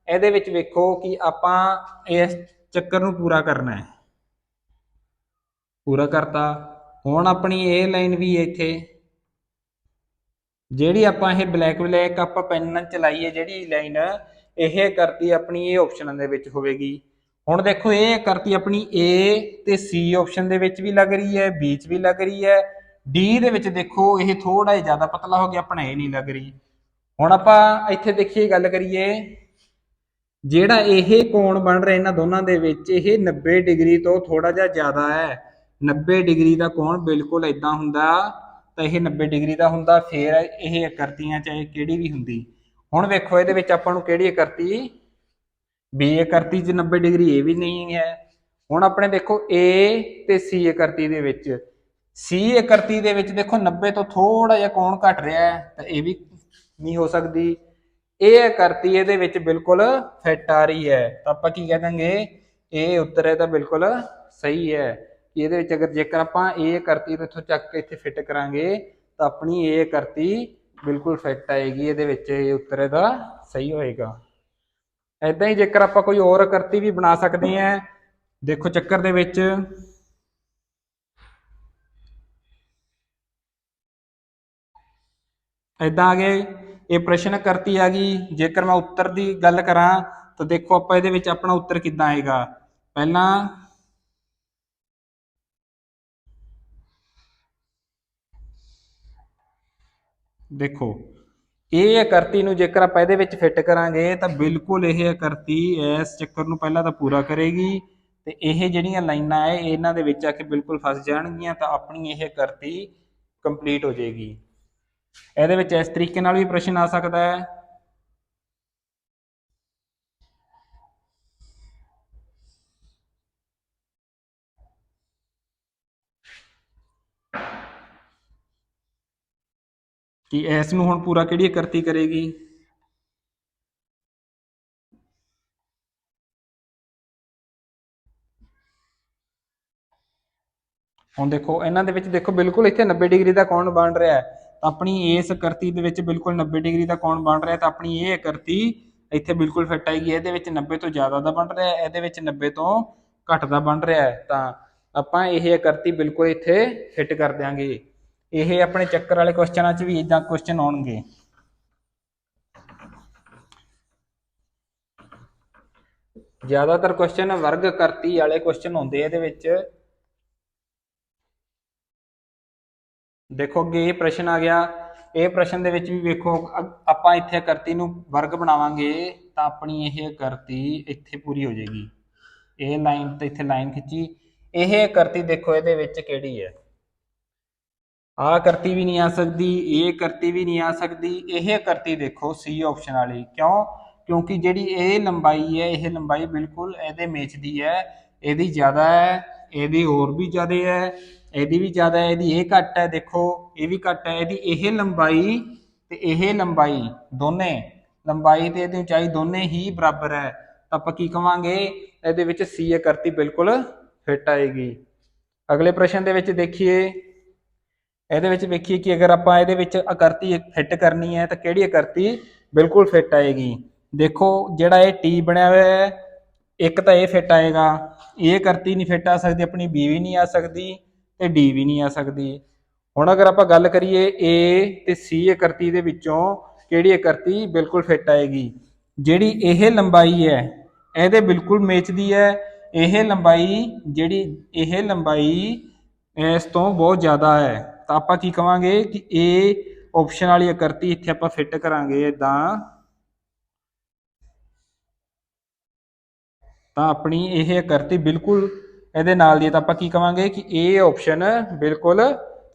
ਇਹਦੇ ਵਿੱਚ ਵੇਖੋ ਕਿ ਆਪਾਂ ਇਸ ਚੱਕਰ ਨੂੰ ਪੂਰਾ ਕਰਨਾ ਹੈ, ਪੂਰਾ ਕਰਤਾ। ਹੁਣ ਆਪਣੀ ਇਹ ਲਾਈਨ ਵੀ ਇੱਥੇ ਜਿਹੜੀ ਆਪਾਂ ਇਹ ਬਲੈਕ ਆਪਾਂ ਪੈਨ ਨਾਲ ਚਲਾਈ ਹੈ ਜਿਹੜੀ ਲਾਈਨ, ਇਹ ਆਕ੍ਰਿਤੀ ਆਪਣੀ ਇਹ ਆਪਸ਼ਨ ਦੇ ਵਿੱਚ ਹੋਵੇਗੀ। ਹੁਣ ਦੇਖੋ ਇਹ ਆਕ੍ਰਿਤੀ ਆਪਣੀ ਏ ਤੇ ਸੀ ਆਪਸ਼ਨ ਦੇ ਵਿੱਚ ਵੀ ਲੱਗ ਰਹੀ ਹੈ, ਬੀ ਚ ਵੀ ਲੱਗ ਰਹੀ ਹੈ, ਡੀ ਦੇ ਵਿੱਚ ਦੇਖੋ ਇਹ ਥੋੜਾ ਜਿਹਾ ਜ਼ਿਆਦਾ ਪਤਲਾ ਹੋ ਗਿਆ, ਆਪਣਾ ਇਹ ਨਹੀਂ ਲੱਗ ਰਹੀ। ਹੁਣ ਆਪਾਂ ਇੱਥੇ ਦੇਖੀਏ, ਗੱਲ ਕਰੀਏ, ਜਿਹੜਾ ਇਹ ਕੋਣ ਬਣ ਰਿਹਾ ਇਹਨਾਂ ਦੋਨਾਂ ਦੇ ਵਿੱਚ, ਇਹ 90 ਡਿਗਰੀ ਤੋਂ ਥੋੜਾ ਜਿਹਾ ਜ਼ਿਆਦਾ ਹੈ। 90 ਡਿਗਰੀ ਦਾ ਕੋਣ ਬਿਲਕੁਲ ਇਦਾਂ ਹੁੰਦਾ ਤਾਂ ਇਹ 90 ਡਿਗਰੀ ਦਾ ਹੁੰਦਾ, ਫਿਰ ਇਹ ਆਕ੍ਰਿਤੀਆਂ ਚਾਹੇ ਕਿਹੜੀ ਵੀ ਹੁੰਦੀ। ਹੁਣ ਵੇਖੋ ਇਹਦੇ ਵਿੱਚ ਆਪਾਂ ਨੂੰ ਕਿਹੜੀ ਆਕ੍ਰਿਤੀ, ਬੀ ਆਕ੍ਰਿਤੀ 'ਚ 90 ਡਿਗਰੀ ਇਹ ਵੀ ਨਹੀਂ ਹੈ। ਹੁਣ ਆਪਣੇ ਦੇਖੋ ਏ ਤੇ ਸੀ ਆਕ੍ਰਿਤੀ ਦੇ ਵਿੱਚ, ਸੀ ਆਕ੍ਰਿਤੀ ਦੇ ਵਿੱਚ ਦੇਖੋ 90 ਤੋਂ ਥੋੜਾ ਜਿਹਾ ਕੋਣ ਘਟ ਰਿਹਾ ਹੈ, ਤਾਂ ਇਹ ਵੀ ਨਹੀਂ ਹੋ ਸਕਦੀ। ਇਹ ਆਕ੍ਰਿਤੀ ਇਹਦੇ ਵਿੱਚ ਬਿਲਕੁਲ ਫਿੱਟ ਆ ਰਹੀ ਹੈ, ਤਾਂ ਆਪਾਂ ਕੀ ਕਹਿ ਦਾਂਗੇ, ਇਹ ਉੱਤਰ ਇਹਦਾ ਬਿਲਕੁਲ ਸਹੀ ਹੈ। ਇਹਦੇ ਵਿੱਚ ਅਗਰ ਜੇਕਰ ਆਪਾਂ ਇਹ ਆਕ੍ਰਿਤੀ ਨੂੰ ਇੱਥੋਂ ਚੱਕ ਕੇ ਇੱਥੇ ਫਿੱਟ ਕਰਾਂਗੇ ਤਾਂ ਆਪਣੀ ਇਹ ਆਕ੍ਰਿਤੀ ਬਿਲਕੁਲ ਫਿੱਟ ਆਏਗੀ, ਇਹਦੇ ਵਿੱਚ ਇਹ ਉੱਤਰ ਇਹਦਾ ਸਹੀ ਹੋਏਗਾ। ਏਦਾਂ ਹੀ ਜੇਕਰ ਆਪਾਂ ਕੋਈ ਹੋਰ ਆਕ੍ਰਿਤੀ ਵੀ ਬਣਾ ਸਕਦੇ ਹਾਂ, ਦੇਖੋ ਚੱਕਰ ਦੇ ਵਿੱਚ ਏਦਾਂ ਆ ਗਏ, ਇਹ ਪ੍ਰਸ਼ਨ ਆਕ੍ਰਿਤੀ ਆ ਗਈ। ਜੇਕਰ ਮੈਂ ਉੱਤਰ ਦੀ ਗੱਲ ਕਰਾਂ ਤਾਂ ਦੇਖੋ ਆਪਾਂ ਇਹਦੇ ਵਿੱਚ ਆਪਣਾ ਉੱਤਰ ਕਿੱਦਾਂ ਆਏਗਾ। ਪਹਿਲਾਂ ਦੇਖੋ ਇਹ ਆਕ੍ਰਿਤੀ ਨੂੰ ਜੇਕਰ ਆਪਾਂ ਇਹਦੇ ਵਿੱਚ ਫਿੱਟ ਕਰਾਂਗੇ ਤਾਂ ਬਿਲਕੁਲ ਇਹ ਆਕ੍ਰਿਤੀ ਇਸ ਚੱਕਰ ਨੂੰ ਪਹਿਲਾਂ ਤਾਂ ਪੂਰਾ ਕਰੇਗੀ, ਤੇ ਇਹ ਜਿਹੜੀਆਂ ਲਾਈਨਾਂ ਹੈ ਇਹਨਾਂ ਦੇ ਵਿੱਚ ਆ ਕੇ ਬਿਲਕੁਲ ਫਸ ਜਾਣਗੀਆਂ, ਤਾਂ ਆਪਣੀ ਇਹ ਆਕ੍ਰਿਤੀ ਕੰਪਲੀਟ ਹੋ ਜਾਏਗੀ। ਇਹਦੇ ਵਿੱਚ ਇਸ ਤਰੀਕੇ ਨਾਲ ਵੀ ਪ੍ਰਸ਼ਨ ਆ ਸਕਦਾ ਹੈ। ਕਿ ਇਸ ਨੂੰ ਹੁਣ ਪੂਰਾ ਕਿਹੜੀ ਆਕ੍ਰਿਤੀ ਕਰੇਗੀ। ਹੁਣ ਦੇਖੋ ਇਹਨਾਂ ਦੇ ਵਿੱਚ ਦੇਖੋ ਬਿਲਕੁਲ ਇੱਥੇ 90 ਡਿਗਰੀ ਦਾ ਕੋਣ ਬਣ ਰਿਹਾ ਹੈ, ਤਾਂ ਆਪਣੀ ਇਸ ਆਕ੍ਰਿਤੀ ਦੇ ਵਿੱਚ ਬਿਲਕੁਲ 90 ਡਿਗਰੀ ਦਾ ਕੋਣ ਬਣ ਰਿਹਾ, ਤਾਂ ਆਪਣੀ ਇਹ ਆਕ੍ਰਿਤੀ ਇੱਥੇ ਬਿਲਕੁਲ ਫਿੱਟ ਆਏਗੀ। ਇਹਦੇ ਵਿੱਚ 90 ਤੋਂ ਜ਼ਿਆਦਾ ਦਾ ਬਣ ਰਿਹਾ, ਇਹਦੇ ਵਿੱਚ 90 ਤੋਂ ਘੱਟ ਦਾ ਬਣ ਰਿਹਾ ਹੈ, ਤਾਂ ਆਪਾਂ ਇਹ ਆਕ੍ਰਿਤੀ ਬਿਲਕੁਲ ਇੱਥੇ ਫਿੱਟ ਕਰ ਦਿਆਂਗੇ। ਇਹ ਆਪਣੇ ਚੱਕਰ ਵਾਲੇ ਕੁਐਸਚਨਾਂ 'ਚ ਵੀ ਇਦਾਂ ਕੁਐਸਚਨ ਆਉਣਗੇ। ਜ਼ਿਆਦਾਤਰ ਕੁਐਸਚਨ ਵਰਗ ਆਕ੍ਰਿਤੀ ਵਾਲੇ ਕੁਐਸਚਨ ਹੁੰਦੇ ਇਹਦੇ ਵਿੱਚ। ਦੇਖੋ ਅੱਗੇ ਇਹ ਪ੍ਰਸ਼ਨ ਆ ਗਿਆ, ਇਹ ਪ੍ਰਸ਼ਨ ਦੇ ਵਿੱਚ ਵੀ ਵੇਖੋ ਆਪਾਂ ਇੱਥੇ ਆਕ੍ਰਿਤੀ ਨੂੰ ਵਰਗ ਬਣਾਵਾਂਗੇ ਤਾਂ ਆਪਣੀ ਇਹ ਆਕ੍ਰਿਤੀ ਇੱਥੇ ਪੂਰੀ ਹੋ ਜਾਏਗੀ। ਇਹ ਲਾਈਨ ਤੇ ਇੱਥੇ ਲਾਈਨ ਖਿੱਚੀ, ਇਹ ਆਕ੍ਰਿਤੀ ਦੇਖੋ ਇਹਦੇ ਵਿੱਚ ਕਿਹੜੀ ਹੈ, ਆਹ ਆਕ੍ਰਿਤੀ ਵੀ ਨਹੀਂ ਆ ਸਕਦੀ, ਇਹ ਆਕ੍ਰਿਤੀ ਵੀ ਨਹੀਂ ਆ ਸਕਦੀ। ਇਹ ਆਕ੍ਰਿਤੀ ਦੇਖੋ ਸੀ ਆਪਸ਼ਨ ਵਾਲੀ, ਕਿਉਂ, ਕਿਉਂਕਿ ਜਿਹੜੀ ਇਹ ਲੰਬਾਈ ਹੈ ਇਹ ਲੰਬਾਈ ਬਿਲਕੁਲ ਇਹਦੇ ਮੇਚ ਦੀ ਹੈ, ਇਹਦੀ ਜ਼ਿਆਦਾ ਹੈ, ਇਹਦੀ ਹੋਰ ਵੀ ਜ਼ਿਆਦਾ ਹੈ, ਇਹਦੀ ਵੀ ਜ਼ਿਆਦਾ ਹੈ, ਇਹਦੀ ਇਹ ਘੱਟ ਹੈ, ਦੇਖੋ ਇਹ ਵੀ ਘੱਟ ਹੈ। ਇਹਦੀ ਇਹ ਲੰਬਾਈ ਤੇ ਇਹ ਲੰਬਾਈ ਦੋਨੇ, ਲੰਬਾਈ ਤੇ ਇਹਦੀ ਉਚਾਈ ਦੋਨੇ ਹੀ ਬਰਾਬਰ ਹੈ, ਤਾਂ ਆਪਾਂ ਕੀ ਕਵਾਂਗੇ, ਇਹਦੇ ਵਿੱਚ ਸੀ ਆਕ੍ਰਿਤੀ ਬਿਲਕੁਲ ਫਿੱਟ ਆਏਗੀ। ਅਗਲੇ ਪ੍ਰਸ਼ਨ ਦੇ ਵਿੱਚ ਦੇਖੀਏ, ਇਹਦੇ ਵਿੱਚ ਵੇਖੀਏ ਕਿ ਅਗਰ ਆਪਾਂ ਇਹਦੇ ਵਿੱਚ ਆਕਰਤੀ ਫਿੱਟ ਕਰਨੀ ਹੈ ਤਾਂ ਕਿਹੜੀ ਆਕਰਤੀ ਬਿਲਕੁਲ ਫਿੱਟ ਆਏਗੀ। ਦੇਖੋ ਜਿਹੜਾ ਇਹ ਟੀ ਬਣਿਆ ਹੋਇਆ ਹੈ, ਇੱਕ ਤਾਂ ਇਹ ਫਿੱਟ ਆਏਗਾ, ਇਹ ਆਕਰਤੀ ਨਹੀਂ ਫਿੱਟ ਆ ਸਕਦੀ ਆਪਣੀ, ਬੀ ਵੀ ਨਹੀਂ ਆ ਸਕਦੀ ਤੇ ਡੀ ਵੀ ਨਹੀਂ ਆ ਸਕਦੀ। ਹੁਣ ਅਗਰ ਆਪਾਂ ਗੱਲ ਕਰੀਏ ਏ ਤੇ ਸੀ ਆਕਰਤੀ ਦੇ ਵਿੱਚੋਂ ਕਿਹੜੀ ਆਕਰਤੀ ਬਿਲਕੁਲ ਫਿੱਟ ਆਏਗੀ, ਜਿਹੜੀ ਇਹ ਲੰਬਾਈ ਹੈ ਇਹਦੇ ਬਿਲਕੁਲ ਮੇਚਦੀ ਹੈ। ਇਹ ਲੰਬਾਈ ਜਿਹੜੀ ਇਹ ਲੰਬਾਈ ਇਸ ਤੋਂ ਬਹੁਤ ਜ਼ਿਆਦਾ ਹੈ, ਤਾਂ ਆਪਾਂ ਕੀ ਕਵਾਂਗੇ ਕਿ ਇਹ ਆਪਸ਼ਨ ਵਾਲੀ ਆਕਰਤੀ ਇੱਥੇ ਆਪਾਂ ਫਿੱਟ ਕਰਾਂਗੇ ਇਦਾਂ, ਤਾਂ ਆਪਣੀ ਇਹ ਆਕਰਤੀ ਬਿਲਕੁਲ ਇਹਦੇ ਨਾਲ ਦੀ, ਤਾਂ ਆਪਾਂ ਕੀ ਕਵਾਂਗੇ ਕਿ ਇਹ ਆਪਸ਼ਨ ਬਿਲਕੁਲ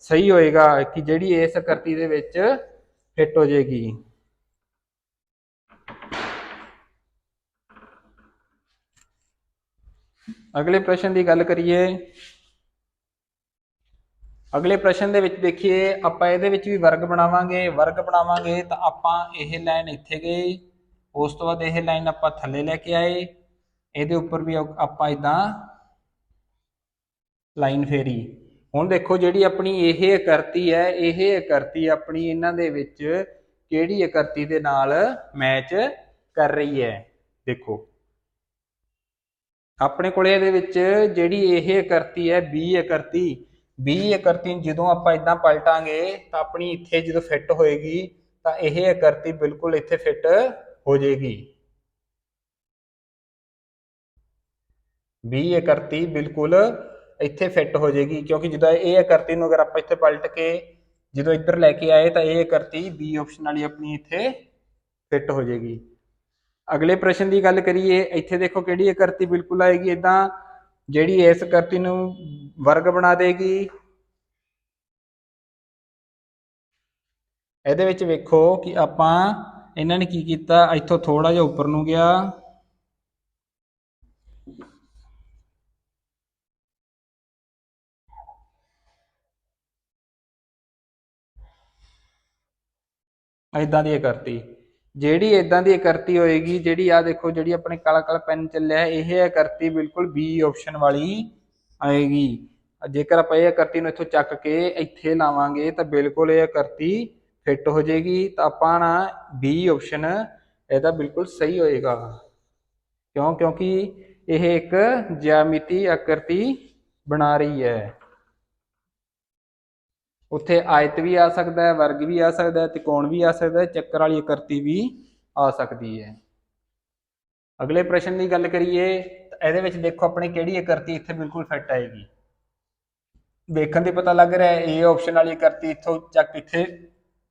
ਸਹੀ ਹੋਏਗਾ ਕਿ ਜਿਹੜੀ ਇਸ ਆਕਰਤੀ ਦੇ ਵਿੱਚ ਫਿੱਟ ਹੋ ਜਾਏਗੀ। ਅਗਲੇ ਪ੍ਰਸ਼ਨ ਦੀ ਗੱਲ ਕਰੀਏ, ਅਗਲੇ ਪ੍ਰਸ਼ਨ ਦੇ ਵਿੱਚ ਦੇਖੀਏ ਆਪਾਂ ਇਹਦੇ ਵਿੱਚ ਵੀ ਵਰਗ ਬਣਾਵਾਂਗੇ ਤਾਂ ਆਪਾਂ ਇਹ ਲਾਈਨ ਇੱਥੇ ਗਏ, ਉਸ ਤੋਂ ਬਾਅਦ ਇਹ ਲਾਈਨ ਆਪਾਂ ਥੱਲੇ ਲੈ ਕੇ ਆਏ, ਇਹਦੇ ਉੱਪਰ ਵੀ ਆਪਾਂ ਇਦਾਂ ਲਾਈਨ ਫੇਰੀ। ਹੁਣ ਦੇਖੋ ਜਿਹੜੀ ਆਪਣੀ ਇਹ ਆਕਰਤੀ ਹੈ, ਇਹ ਆਕਰਤੀ ਆਪਣੀ ਇਹਨਾਂ ਦੇ ਵਿੱਚ ਕਿਹੜੀ ਆਕਰਤੀ ਦੇ ਨਾਲ ਮੈਚ ਕਰ ਰਹੀ ਹੈ। ਦੇਖੋ ਆਪਣੇ ਕੋਲੇ ਇਹਦੇ ਵਿੱਚ ਜਿਹੜੀ ਇਹ ਆਕਰਤੀ ਹੈ ਬੀ ਆਕਰਤੀ ਜਦੋਂ ਆਪਾਂ ਇਦਾਂ ਪਲਟਾਂਗੇ ਤਾਂ ਆਪਣੀ ਇੱਥੇ ਜਦੋਂ ਫਿੱਟ ਹੋਏਗੀ ਤਾਂ ਇਹ ਆਕਰਤੀ ਬਿਲਕੁਲ ਇੱਥੇ ਫਿੱਟ ਹੋ ਜਾਏਗੀ। ਬੀ ਆਕਰਤੀ ਬਿਲਕੁਲ ਇੱਥੇ ਫਿੱਟ ਹੋ ਜਾਏਗੀ, ਕਿਉਂਕਿ ਜਦੋਂ ਇਹ ਆਕਰਤੀ ਨੂੰ ਅਗਰ ਆਪਾਂ ਇੱਥੇ ਪਲਟ ਕੇ ਜਦੋਂ ਇੱਧਰ ਲੈ ਕੇ ਆਏ ਤਾਂ ਇਹ ਆਕਰਤੀ ਬੀ ਆਪਸ਼ਨ ਵਾਲੀ ਆਪਣੀ ਇੱਥੇ ਫਿੱਟ ਹੋ ਜਾਏਗੀ। ਅਗਲੇ ਪ੍ਰਸ਼ਨ ਦੀ ਗੱਲ ਕਰੀਏ, ਇੱਥੇ ਦੇਖੋ ਕਿਹੜੀ ਆਕਰਤੀ ਬਿਲਕੁਲ ਆਏਗੀ ਇਦਾਂ, ਜਿਹੜੀ ਇਸ ਆਕਰਤੀ ਨੂੰ ਵਰਗ ਬਣਾ ਦੇਗੀ। ਇਹਦੇ ਵਿੱਚ ਵੇਖੋ ਕਿ ਆਪਾਂ ਇਹਨਾਂ ਨੇ ਕੀ ਕੀਤਾ, ਇੱਥੋਂ ਥੋੜਾ ਜਿਹਾ ਉੱਪਰ ਨੂੰ ਗਿਆ, ਇਦਾਂ ਦੀ ਆਕਰਤੀ, ਜਿਹੜੀ ਇਦਾਂ ਦੀ ਆਕਰਤੀ ਹੋਏਗੀ, ਜਿਹੜੀ ਆ ਦੇਖੋ ਜਿਹੜੀ ਆਪਣੇ ਕਾਲਾ ਕਾਲਾ ਪੈਨ ਚੱਲਿਆ, ਇਹ ਆਕਰਤੀ ਬਿਲਕੁਲ ਬੀ ਆਪਸ਼ਨ ਵਾਲੀ ਆਏਗੀ। ਜੇਕਰ ਆਪਾਂ ਇਹ ਆਕਰਤੀ ਨੂੰ ਇੱਥੋਂ ਚੱਕ ਕੇ ਇੱਥੇ ਲਾਵਾਂਗੇ ਤਾਂ ਬਿਲਕੁਲ ਇਹ ਆਕਰਤੀ ਫਿੱਟ ਹੋ ਜਾਏਗੀ, ਤਾਂ ਆਪਾਂ ਨਾ ਬੀ ਆਪਸ਼ਨ ਇਹਦਾ ਬਿਲਕੁਲ ਸਹੀ ਹੋਏਗਾ। ਕਿਉਂਕਿ ਇਹ ਇੱਕ ਜਿਆਮਿਤੀ ਆਕਰਤੀ ਬਣਾ ਰਹੀ ਹੈ। ਉੱਥੇ ਆਇਤ ਵੀ ਆ ਸਕਦਾ ਹੈ, ਵਰਗ ਵੀ ਆ ਸਕਦਾ ਹੈ, ਤਿਕੋਣ ਵੀ ਆ ਸਕਦਾ ਹੈ, ਚੱਕਰ ਵਾਲੀ ਆਕਰਤੀ ਵੀ ਆ ਸਕਦੀ ਹੈ। ਅਗਲੇ ਪ੍ਰਸ਼ਨ ਦੀ ਗੱਲ ਕਰੀਏ, ਇਹਦੇ ਵਿੱਚ ਦੇਖੋ ਆਪਣੀ ਕਿਹੜੀ ਆਕਰਤੀ ਇੱਥੇ ਬਿਲਕੁਲ ਫਿੱਟ ਆਏਗੀ। ਦੇਖਣ ਤੇ ਪਤਾ ਲੱਗ ਰਿਹਾ ਇਹ ਆਪਸ਼ਨ ਵਾਲੀ ਆਕਰਤੀ ਇੱਥੋਂ ਚੱਕ ਇੱਥੇ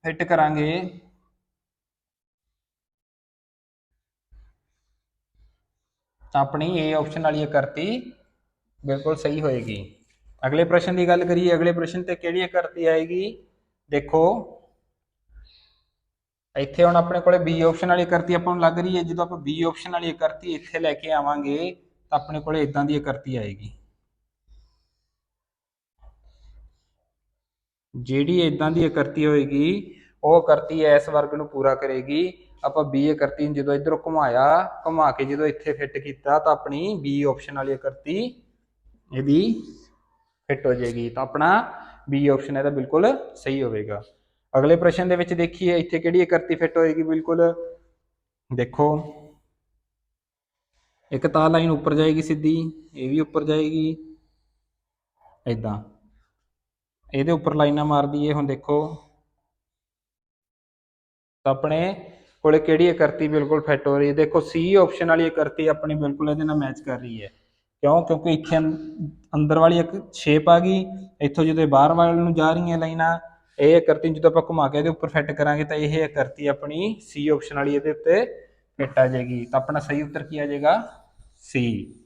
ਫਿੱਟ ਕਰਾਂਗੇ ਤਾਂ ਆਪਣੀ ਇਹ ਆਪਸ਼ਨ ਵਾਲੀ ਆਕਰਤੀ ਬਿਲਕੁਲ ਸਹੀ ਹੋਏਗੀ। ਅਗਲੇ ਪ੍ਰਸ਼ਨ ਦੀ ਗੱਲ ਕਰੀਏ, ਅਗਲੇ ਪ੍ਰਸ਼ਨ ਤੇ ਕਿਹੜੀ ਆਕਰਤੀ ਆਏਗੀ। ਦੇਖੋ ਇੱਥੇ ਹੁਣ ਆਪਣੇ ਕੋਲੇ ਬੀ ਆਪਸ਼ਨ ਵਾਲੀ ਆਕਰਤੀ ਆਪਾਂ ਨੂੰ ਲੱਗ ਰਹੀ ਹੈ, ਜਦੋਂ ਆਪਾਂ ਬੀ ਆਪਸ਼ਨ ਵਾਲੀ ਆਕਰਤੀ ਇੱਥੇ ਲੈ ਕੇ ਆਵਾਂਗੇ ਤਾਂ ਆਪਣੇ ਕੋਲੇ ਇਦਾਂ ਦੀ ਆਕਰਤੀ ਆਏਗੀ। ਜਿਹੜੀ ਇਦਾਂ ਦੀ ਆਕਰਤੀ ਹੋਏਗੀ ਉਹ ਆਕਰਤੀ ਇਸ ਵਰਗ ਨੂੰ ਪੂਰਾ ਕਰੇਗੀ। ਆਪਾਂ ਬੀ ਆਕਰਤੀ ਨੂੰ ਜਦੋਂ ਇੱਧਰੋਂ ਘੁਮਾ ਕੇ ਜਦੋਂ ਇੱਥੇ ਫਿੱਟ ਕੀਤਾ ਤਾਂ ਆਪਣੀ ਬੀ ਆਪਸ਼ਨ ਵਾਲੀ ਆਕਰਤੀ ਇਹਦੀ ਫਿੱਟ ਹੋ ਜਾਏਗੀ, ਤਾਂ ਆਪਣਾ ਬੀ ਆਪਸ਼ਨ ਇਹਦਾ ਬਿਲਕੁਲ ਸਹੀ ਹੋਵੇਗਾ। ਅਗਲੇ ਪ੍ਰਸ਼ਨ ਦੇ ਵਿੱਚ ਦੇਖੀਏ ਇੱਥੇ ਕਿਹੜੀ ਆਕਰਤੀ ਫਿੱਟ ਹੋਏਗੀ ਬਿਲਕੁਲ। ਦੇਖੋ ਇੱਕ ਤਾਂ ਲਾਈਨ ਉੱਪਰ ਜਾਏਗੀ ਸਿੱਧੀ, ਇਹ ਵੀ ਉੱਪਰ ਜਾਏਗੀ ਇਦਾਂ, ਇਹਦੇ ਉੱਪਰ ਲਾਈਨਾਂ ਮਾਰ ਦਈਏ। ਹੁਣ ਦੇਖੋ ਤਾਂ ਆਪਣੇ ਕੋਲੇ ਕਿਹੜੀ ਆਕਰਤੀ ਬਿਲਕੁਲ ਫਿੱਟ ਹੋ ਰਹੀ ਹੈ। ਦੇਖੋ ਸੀ ਆਪਸ਼ਨ ਵਾਲੀ ਆਕਰਤੀ ਆਪਣੀ ਬਿਲਕੁਲ ਇਹਦੇ ਨਾਲ ਮੈਚ ਕਰ ਰਹੀ ਹੈ। ਕਿਉਂਕਿ ਇੱਥੇ ਅੰਦਰ ਵਾਲੀ ਇੱਕ ਸ਼ੇਪ ਆ ਗਈ, ਇੱਥੋਂ ਜਦੋਂ ਬਾਹਰ ਵਾਲੇ ਨੂੰ ਜਾ ਰਹੀਆਂ ਲਾਈਨਾਂ, ਇਹ ਆਕਰਤੀ ਜਦੋਂ ਆਪਾਂ ਘੁਮਾ ਕੇ ਇਹਦੇ ਉੱਪਰ ਫਿੱਟ ਕਰਾਂਗੇ ਤਾਂ ਇਹ ਆਕਰਤੀ ਆਪਣੀ ਸੀ ਆਪਸ਼ਨ ਵਾਲੀ ਇਹਦੇ ਉੱਤੇ ਫਿੱਟ ਆ ਜਾਏਗੀ। ਤਾਂ ਆਪਣਾ ਸਹੀ ਉੱਤਰ ਕੀ ਆ ਜਾਏਗਾ, ਸੀ।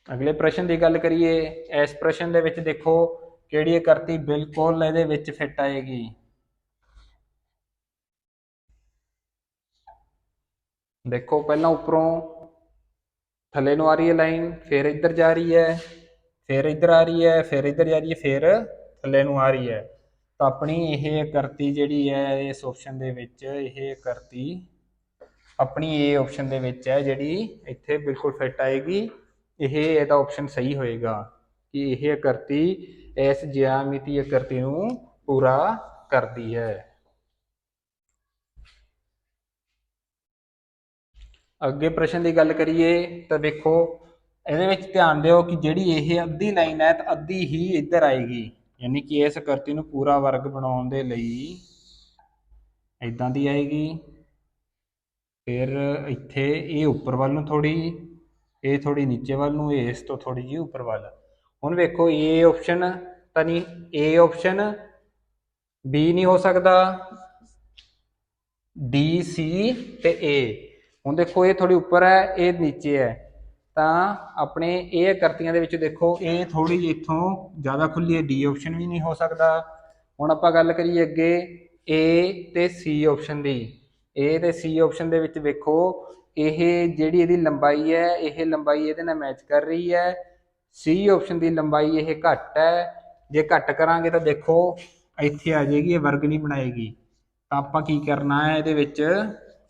ਅਗਲੇ ਪ੍ਰਸ਼ਨ ਦੀ ਗੱਲ ਕਰੀਏ, ਇਸ ਪ੍ਰਸ਼ਨ ਦੇ ਵਿੱਚ ਦੇਖੋ ਕਿਹੜੀ ਆਕਰਤੀ ਬਿਲਕੁਲ ਇਹਦੇ ਵਿੱਚ ਫਿੱਟ ਆਏਗੀ। ਦੇਖੋ ਪਹਿਲਾਂ ਉੱਪਰੋਂ ਥੱਲੇ ਨੂੰ ਆ ਰਹੀ ਹੈ ਲਾਈਨ, ਫਿਰ ਇੱਧਰ ਜਾ ਰਹੀ ਹੈ, ਫਿਰ ਇੱਧਰ ਆ ਰਹੀ ਹੈ, ਫਿਰ ਇੱਧਰ ਜਾ ਰਹੀ ਹੈ, ਫਿਰ ਥੱਲੇ ਨੂੰ ਆ ਰਹੀ ਹੈ। ਤਾਂ ਆਪਣੀ ਇਹ ਆਕਰਤੀ ਜਿਹੜੀ ਹੈ ਇਸ ਆਪਸ਼ਨ ਦੇ ਵਿੱਚ ਇਹ ਆਕਰਤੀ ਆਪਣੀ ਏ ਆਪਸ਼ਨ ਦੇ ਵਿੱਚ ਹੈ ਜਿਹੜੀ ਇੱਥੇ ਬਿਲਕੁਲ ਫਿੱਟ ਆਏਗੀ। ਇਹ ਇਹਦਾ ਆਪਸ਼ਨ ਸਹੀ ਹੋਏਗਾ ਕਿ ਇਹ ਆਕ੍ਰਿਤੀ ਇਸ ਜਿਆਮਿਤੀ ਆਕ੍ਰਿਤੀ ਨੂੰ ਪੂਰਾ ਕਰਦੀ ਹੈ। ਅੱਗੇ ਪ੍ਰਸ਼ਨ ਦੀ ਗੱਲ ਕਰੀਏ ਤਾਂ ਦੇਖੋ ਇਹਦੇ ਵਿੱਚ ਧਿਆਨ ਦਿਓ ਕਿ ਜਿਹੜੀ ਇਹ ਅੱਧੀ ਲਾਈਨ ਹੈ ਤਾਂ ਅੱਧੀ ਹੀ ਇੱਧਰ ਆਏਗੀ, ਯਾਨੀ ਕਿ ਇਸ ਆਕ੍ਰਿਤੀ ਨੂੰ ਪੂਰਾ ਵਰਗ ਬਣਾਉਣ ਦੇ ਲਈ ਇਦਾਂ ਦੀ ਆਏਗੀ। ਫਿਰ ਇੱਥੇ ਇਹ ਉੱਪਰ ਵੱਲ ਨੂੰ ਥੋੜੀ, ਇਹ ਥੋੜੀ ਨੀਚੇ ਵੱਲ ਨੂੰ, ਇਹ ਇਸ ਤੋਂ ਥੋੜੀ ਜਿਹੀ ਉੱਪਰ ਵੱਲ। ਹੁਣ ਵੇਖੋ ਏ ਆਪਸ਼ਨ ਤਾਂ ਨਹੀਂ, ਏ ਆਪਸ਼ਨ ਬੀ ਨਹੀਂ ਹੋ ਸਕਦਾ, ਡੀ ਸੀ ਤੇ ਏ। ਹੁਣ ਦੇਖੋ ਇਹ ਥੋੜੀ ਉੱਪਰ ਹੈ, ਇਹ ਨੀਚੇ ਹੈ, ਤਾਂ ਆਪਣੇ ਇਹ ਆਕ੍ਰਿਤੀਆਂ ਦੇ ਵਿੱਚ ਦੇਖੋ ਇਹ ਥੋੜੀ ਜਿਹੀ ਇੱਥੋਂ ਜ਼ਿਆਦਾ ਖੁੱਲੀ ਹੈ, ਡੀ ਆਪਸ਼ਨ ਵੀ ਨਹੀਂ ਹੋ ਸਕਦਾ। ਹੁਣ ਆਪਾਂ ਗੱਲ ਕਰੀਏ ਅੱਗੇ ਏ ਤੇ ਸੀ ਆਪਸ਼ਨ ਦੀ। ਏ ਤੇ ਸੀ ਆਪਸ਼ਨ ਦੇ ਵਿੱਚ ਵੇਖੋ ਇਹ ਜਿਹੜੀ ਇਹਦੀ ਲੰਬਾਈ ਹੈ ਇਹ ਲੰਬਾਈ ਇਹਦੇ ਨਾਲ ਮੈਚ ਕਰ ਰਹੀ ਹੈ। ਸੀ ਆਪਸ਼ਨ ਦੀ ਲੰਬਾਈ ਇਹ ਘੱਟ ਹੈ, ਜੇ ਘੱਟ ਕਰਾਂਗੇ ਤਾਂ ਦੇਖੋ ਇੱਥੇ ਆ ਜਾਏਗੀ, ਇਹ ਵਰਗ ਨਹੀਂ ਬਣਾਏਗੀ। ਤਾਂ ਆਪਾਂ ਕੀ ਕਰਨਾ ਹੈ ਇਹਦੇ ਵਿੱਚ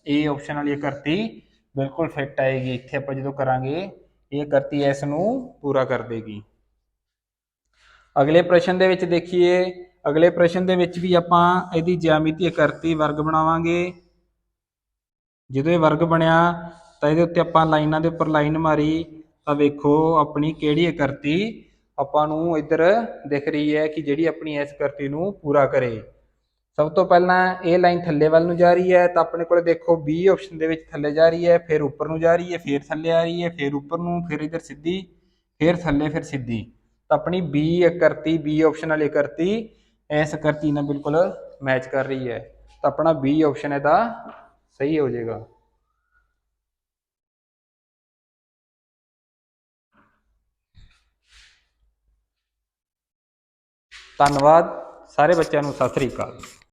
ਏ ਆਪਸ਼ਨ ਵਾਲੀ ਆਕ੍ਰਿਤੀ ਬਿਲਕੁਲ ਫਿੱਟ ਆਏਗੀ। ਇੱਥੇ ਆਪਾਂ ਜਦੋਂ ਕਰਾਂਗੇ ਇਹ ਆਕ੍ਰਿਤੀ ਇਸ ਨੂੰ ਪੂਰਾ ਕਰ ਦੇਗੀ। ਅਗਲੇ ਪ੍ਰਸ਼ਨ ਦੇ ਵਿੱਚ ਦੇਖੀਏ, ਅਗਲੇ ਪ੍ਰਸ਼ਨ ਦੇ ਵਿੱਚ ਵੀ ਆਪਾਂ ਇਹਦੀ ਜਿਆਮਿਤੀ ਆਕ੍ਰਿਤੀ ਵਰਗ ਬਣਾਵਾਂਗੇ। ਜਦੋਂ ਇਹ ਵਰਗ ਬਣਿਆ ਤਾਂ ਇਹਦੇ ਉੱਤੇ ਆਪਾਂ ਲਾਈਨਾਂ ਦੇ ਉੱਪਰ ਲਾਈਨ ਮਾਰੀ ਤਾਂ ਵੇਖੋ ਆਪਣੀ ਕਿਹੜੀ ਆਕ੍ਰਿਤੀ ਆਪਾਂ ਨੂੰ ਇੱਧਰ ਦਿਖ ਰਹੀ ਹੈ ਕਿ ਜਿਹੜੀ ਆਪਣੀ ਇਸ ਆਕ੍ਰਿਤੀ ਨੂੰ ਪੂਰਾ ਕਰੇ। ਸਭ ਤੋਂ ਪਹਿਲਾਂ ਇਹ ਲਾਈਨ ਥੱਲੇ ਵੱਲ ਨੂੰ ਜਾ ਰਹੀ ਹੈ ਤਾਂ ਆਪਣੇ ਕੋਲ ਦੇਖੋ ਬੀ ਆਪਸ਼ਨ ਦੇ ਵਿੱਚ ਥੱਲੇ ਜਾ ਰਹੀ ਹੈ, ਫਿਰ ਉੱਪਰ ਨੂੰ ਜਾ ਰਹੀ ਹੈ, ਫਿਰ ਥੱਲੇ ਆ ਰਹੀ ਹੈ, ਫਿਰ ਉੱਪਰ ਨੂੰ, ਫਿਰ ਇੱਧਰ ਸਿੱਧੀ, ਫਿਰ ਥੱਲੇ, ਫਿਰ ਸਿੱਧੀ। ਤਾਂ ਆਪਣੀ ਬੀ ਆਕ੍ਰਿਤੀ, ਬੀ ਆਪਸ਼ਨ ਵਾਲੀ ਆਕ੍ਰਿਤੀ ਇਸ ਆਕ੍ਰਿਤੀ ਨਾਲ ਬਿਲਕੁਲ ਮੈਚ ਕਰ ਰਹੀ ਹੈ, ਤਾਂ ਆਪਣਾ ਬੀ ਆਪਸ਼ਨ ਇਹਦਾ ਸਹੀ ਹੋ ਜਾਏਗਾ। ਧੰਨਵਾਦ ਸਾਰੇ ਬੱਚਿਆਂ ਨੂੰ, ਸਤਿ ਸ੍ਰੀ ਅਕਾਲ।